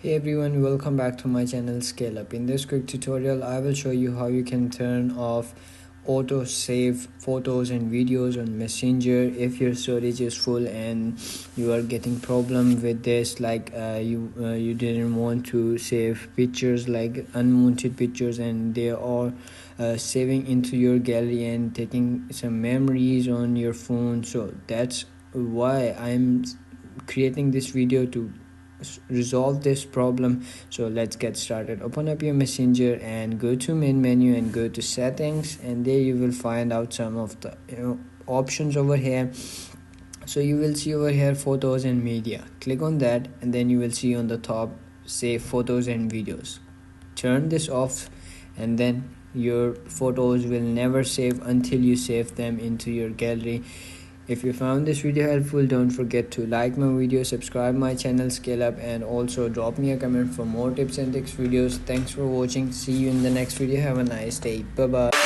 Hey everyone, welcome back to my channel Scale Up. In this quick tutorial, I will show you how you can turn off auto save photos and videos on Messenger if your storage is full and you are getting problem with this, like you didn't want to save pictures like unwanted pictures and they are saving into your gallery and taking some memories on your phone. So that's why I'm creating this video to resolve this problem. So let's get started. Open up your Messenger and go to main menu and go to settings, and there you will find out some of the options over here. So you will see over here photos and media. Click on that and then you will see on the top save photos and videos. Turn this off and then your photos will never save until you save them into your gallery. If you found this video helpful, don't forget to like my video, subscribe my channel Scale Up, and also drop me a comment for more tips and tricks videos. Thanks for watching. See you in the next video. Have a nice day. Bye bye.